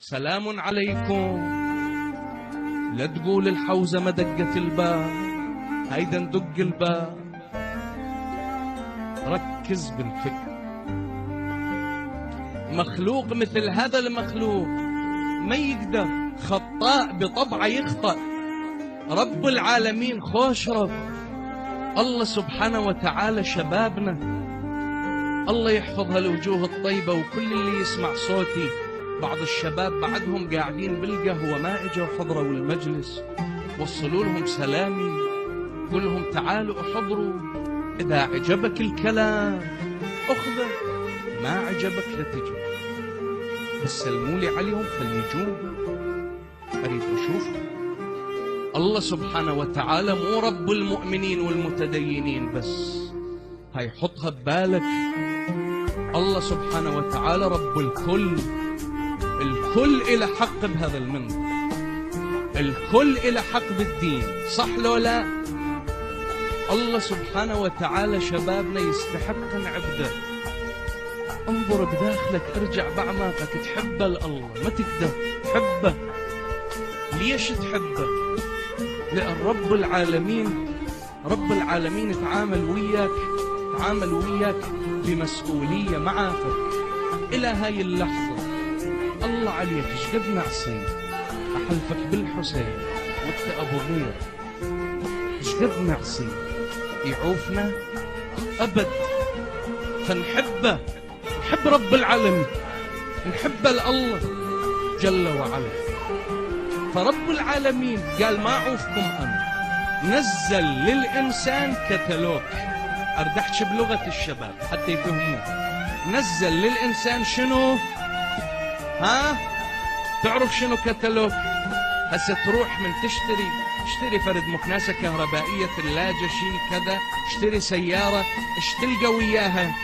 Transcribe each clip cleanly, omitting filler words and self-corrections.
سلام عليكم. لا تقول الحوزة ما دقت الباب، هيدا ندق الباب. ركز بالفكر. مخلوق مثل هذا المخلوق ما يقدر، خطاء بطبعه يخطأ. رب العالمين خوش رب. الله سبحانه وتعالى شبابنا، الله يحفظ هالوجوه الطيبة وكل اللي يسمع صوتي. بعض الشباب بعدهم قاعدين بالقهوة ما اجوا حضروا المجلس، وصلوا لهم سلامي، قل لهم تعالوا احضروا. إذا عجبك الكلام أخذه، ما عجبك لا تجي، بس سلموا لي عليهم خليجون، أريد أشوفهم. الله سبحانه وتعالى مو رب المؤمنين والمتدينين بس، هاي حطها ببالك. الله سبحانه وتعالى رب الكل. الكل إلى حق بهذا المنبر، الكل إلى حق بالدين، صح لو لا؟ الله سبحانه وتعالى شبابنا يستحق نعبده. انظر بداخلك، ارجع بعماقك، تحبه لله ما تقدر تحبه. ليش تحبه؟ لأن رب العالمين تعامل وياك بمسؤولية معاك إلى هاي اللحظة. الله عليك ايش قد نعصي، أحلفك بالحسين وانت أبو غير، ايش قد نعصي يعوفنا أبد. فنحبه، نحب رب العالمين، نحبه لله جل وعلا. فرب العالمين قال ما أعوفكم أنا، نزل للإنسان كتالوج. أردحش بلغة الشباب حتى يفهموه. نزل للإنسان شنو؟ ها؟ تعرف شنو كتالوج؟ هسه تروح من اشتري فرد مكنسة كهربائية، ثلاجة، شيء كذا، اشتري سيارة، ايش تلقى وياها؟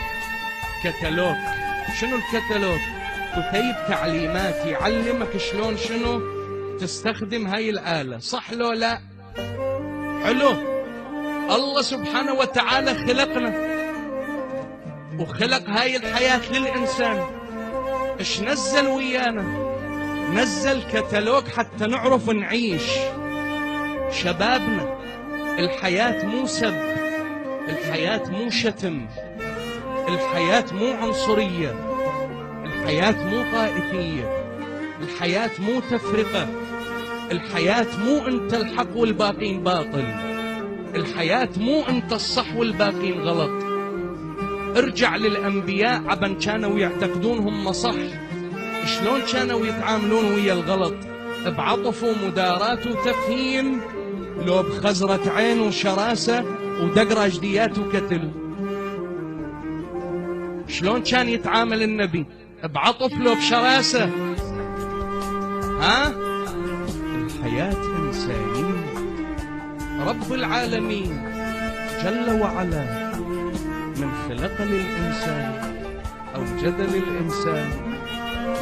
كتالوج. شنو الكتالوج؟ كتيب تعليمات يعلمك شلون شنو تستخدم هاي الآلة، صح لو لا؟ حلو. الله سبحانه وتعالى خلقنا وخلق هاي الحياة للإنسان. ايش نزل ويانا؟ نزل كتالوج حتى نعرف نعيش. شبابنا، الحياة مو سب، الحياة مو شتم، الحياة مو عنصرية، الحياة مو طائفية، الحياة مو تفرقة، الحياة مو انت الحق والباقين باطل، الحياة مو انت الصح والباقين غلط. ارجع للأنبياء عبن كانوا يعتقدون هم صح، شلون كانوا يتعاملون ويا الغلط؟ بعطف ومدارات وتفهيم، لو بخزرة عين وشراسة ودقرة جديات وكتل. شلون كان يتعامل النبي؟ بعطف لو بشراسة؟ ها؟ الحياة إنسانية. رب العالمين جل وعلا من خلق للإنسان، أوجد للإنسان،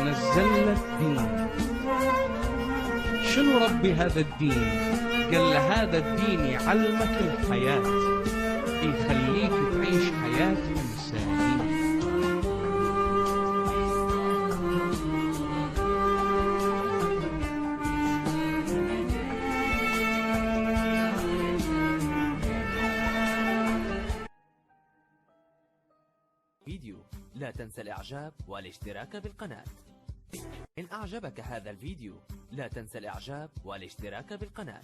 نزل له الدين. شنو ربي هذا الدين؟ قال له هذا الدين يعلمك الحياة، يخليك تعيش حياة إنسانية. فيديو لا تنسى الإعجاب والاشتراك بالقناة. إن أعجبك هذا الفيديو لا تنسى الإعجاب والاشتراك بالقناة.